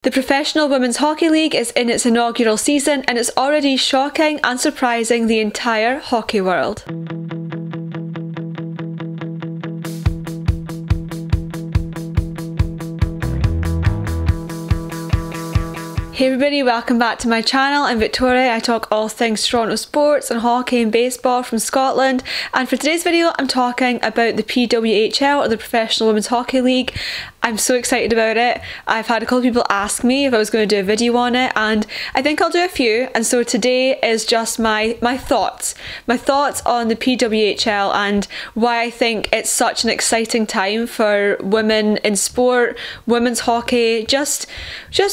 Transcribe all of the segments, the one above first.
The Professional Women's Hockey League is in its inaugural season and it's already shocking and surprising the entire hockey world. Hey everybody, welcome back to my channel. I'm Victoria. I talk all things Toronto sports and hockey and baseball from Scotland, and for today's video I'm talking about the PWHL, or the Professional Women's Hockey League. I'm so excited about it. I've had a couple of people ask me if I was going to do a video on it, and I think I'll do a few, and so today is just my thoughts on the PWHL and why I think it's such an exciting time for women in sport, women's hockey, just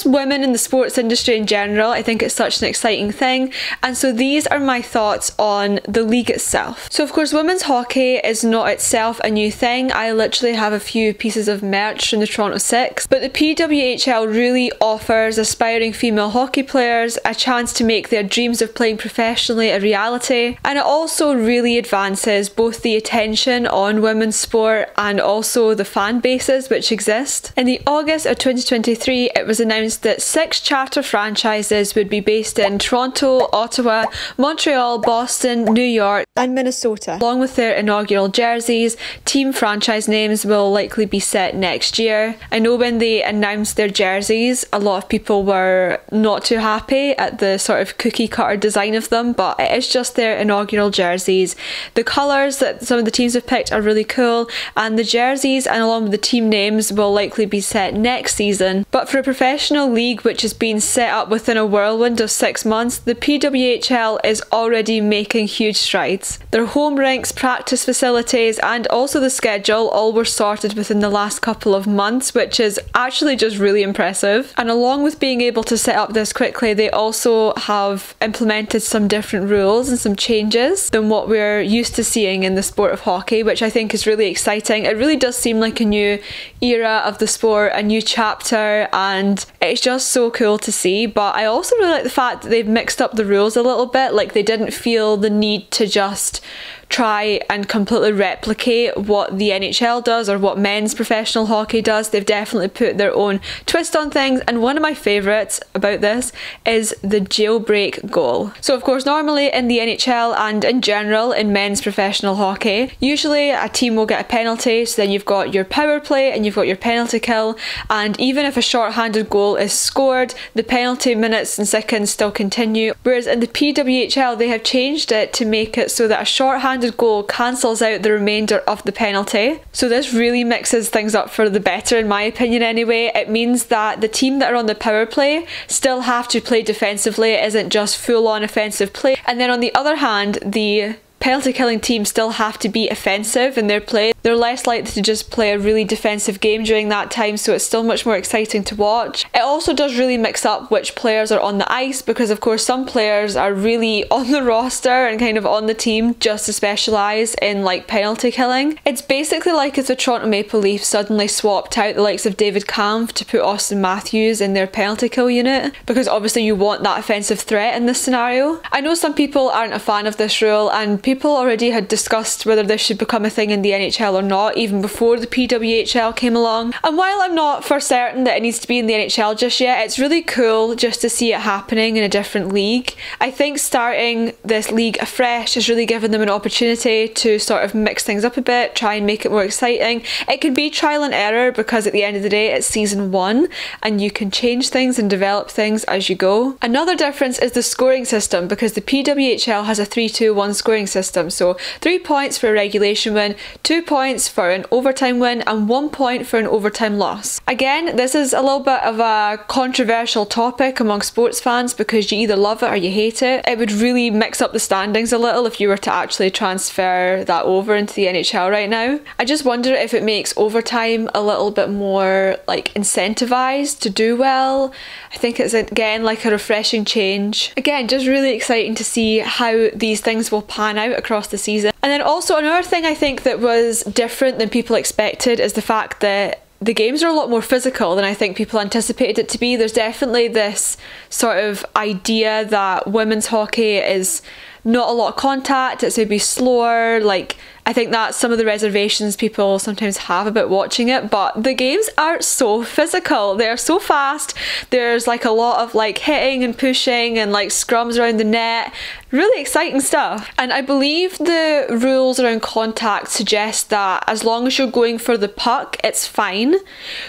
women in the sports industry in general. I think it's such an exciting thing, and so these are my thoughts on the league itself. So of course women's hockey is not itself a new thing. I literally have a few pieces of merch from the Toronto Six, but the PWHL really offers aspiring female hockey players a chance to make their dreams of playing professionally a reality, and it also really advances both the attention on women's sport and also the fan bases which exist. In the August of 2023 it was announced that 6 charter franchises would be based in Toronto, Ottawa, Montreal, Boston, New York and Minnesota. Along with their inaugural jerseys, team franchise names will likely be set next year. I know when they announced their jerseys a lot of people were not too happy at the sort of cookie cutter design of them, but it is just their inaugural jerseys. The colours that some of the teams have picked are really cool, and the jerseys and along with the team names will likely be set next season. But for a professional league which has been set up within a whirlwind of 6 months, the PWHL is already making huge strides. Their home rinks, practice facilities and also the schedule all were sorted within the last couple of months, which is actually just really impressive. And along with being able to set up this quickly, they also have implemented some different rules and some changes than what we're used to seeing in the sport of hockey, which I think is really exciting. It really does seem like a new era of the sport, a new chapter, and it's just so cool to see. But I also really like the fact that they've mixed up the rules a little bit. Like, they didn't feel the need to just try and completely replicate what the NHL does or what men's professional hockey does. They've definitely put their own twist on things, and one of my favourites about this is the jailbreak goal. So of course normally in the NHL and in general in men's professional hockey, usually a team will get a penalty, so then you've got your power play and you've got your penalty kill, and even if a short-handed goal is scored, the penalty minutes and seconds still continue. Whereas in the PWHL they have changed it to make it so that a short-handed goal cancels out the remainder of the penalty. So this really mixes things up for the better, in my opinion anyway. It means that the team that are on the power play still have to play defensively. It isn't just full-on offensive play. And then on the other hand, the penalty killing teams still have to be offensive in their play. They're less likely to just play a really defensive game during that time, so it's still much more exciting to watch. It also does really mix up which players are on the ice, because of course some players are really on the roster and kind of on the team just to specialise in like penalty killing. It's basically like if the Toronto Maple Leafs suddenly swapped out the likes of David Kampf to put Austin Matthews in their penalty kill unit, because obviously you want that offensive threat in this scenario. I know some people aren't a fan of this rule, and people already had discussed whether this should become a thing in the NHL or not even before the PWHL came along. And while I'm not for certain that it needs to be in the NHL just yet, it's really cool just to see it happening in a different league. I think starting this league afresh has really given them an opportunity to sort of mix things up a bit, try and make it more exciting. It can be trial and error because at the end of the day it's season 1 and you can change things and develop things as you go. Another difference is the scoring system, because the PWHL has a 3-2-1 scoring system. So 3 points for a regulation win, 2 points for an overtime win and 1 point for an overtime loss. Again, this is a little bit of a controversial topic among sports fans because you either love it or you hate it. It would really mix up the standings a little if you were to actually transfer that over into the NHL right now. I just wonder if it makes overtime a little bit more like incentivized to do well. I think it's again like a refreshing change. Again, just really exciting to see how these things will pan out across the season. And then also another thing I think that was different than people expected is the fact that the games are a lot more physical than I think people anticipated it to be. There's definitely this sort of idea that women's hockey is not a lot of contact, it's maybe slower, like I think that's some of the reservations people sometimes have about watching it, but the games are so physical. They're so fast. There's like a lot of like hitting and pushing and like scrums around the net. Really exciting stuff. And I believe the rules around contact suggest that as long as you're going for the puck, it's fine.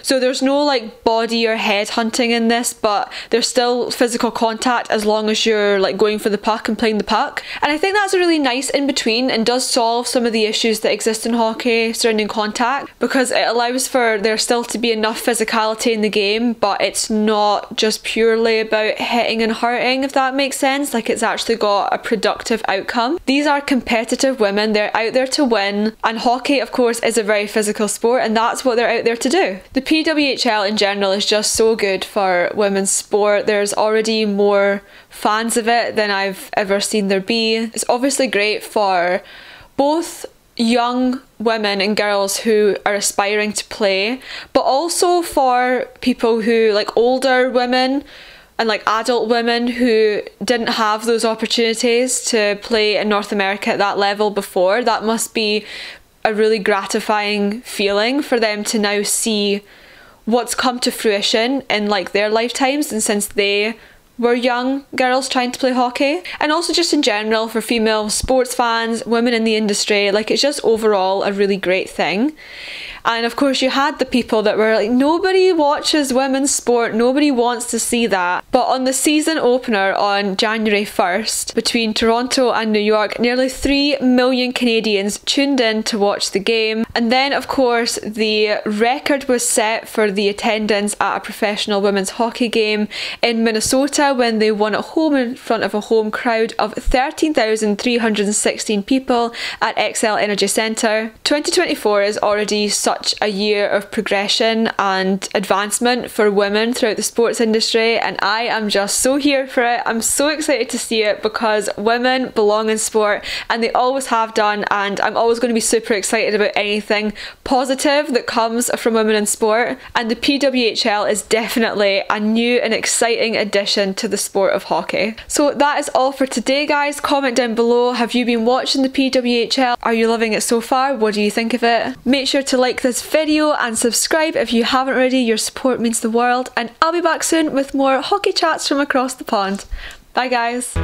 So there's no like body or head hunting in this, but there's still physical contact as long as you're like going for the puck and playing the puck. And I think that's a really nice in between and does solve some of the issues that exist in hockey surrounding contact, because it allows for there still to be enough physicality in the game, but it's not just purely about hitting and hurting, if that makes sense. Like, it's actually got a productive outcome. These are competitive women, they're out there to win, and hockey of course is a very physical sport, and that's what they're out there to do. The PWHL in general is just so good for women's sport. There's already more fans of it than I've ever seen there be. It's obviously great for both young women and girls who are aspiring to play, but also for people who, like older women and like adult women who didn't have those opportunities to play in North America at that level before. That must be a really gratifying feeling for them to now see what's come to fruition in like their lifetimes, and since they were young girls trying to play hockey. And also just in general for female sports fans, women in the industry, like it's just overall a really great thing. And of course you had the people that were like, nobody watches women's sport, nobody wants to see that. But on the season opener on January 1st, between Toronto and New York, nearly 3 million Canadians tuned in to watch the game. And then of course the record was set for the attendance at a professional women's hockey game in Minnesota when they won at home in front of a home crowd of 13,316 people at XL Energy Centre. 2024 is already such a year of progression and advancement for women throughout the sports industry, and I am just so here for it. I'm so excited to see it because women belong in sport, and they always have done, and I'm always going to be super excited about anything positive that comes from women in sport, and the PWHL is definitely a new and exciting addition to the sport of hockey. So that is all for today, guys. Comment down below, have you been watching the PWHL? Are you loving it so far? What do you think of it? Make sure to like this video and subscribe if you haven't already. Your support means the world, and I'll be back soon with more hockey chats from across the pond. Bye guys.